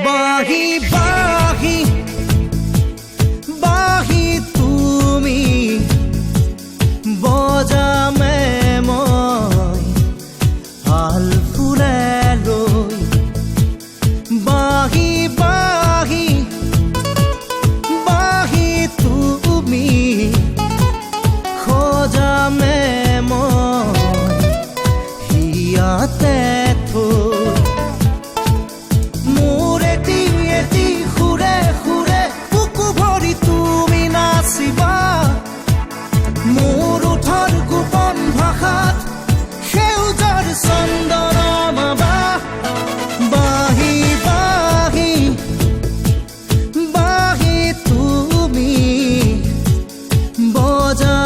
বাহি বাহি বাহি তুমি বজামে মই হাল ফুলে লৈ বাহি বাহি বাহি তুমি খোজামে মই হিয়াতে থৈ মোৰ ওঠৰ গোপন ভাষাত সেউজৰ চন্দন বাহি বাহি বাহি তুমি বজা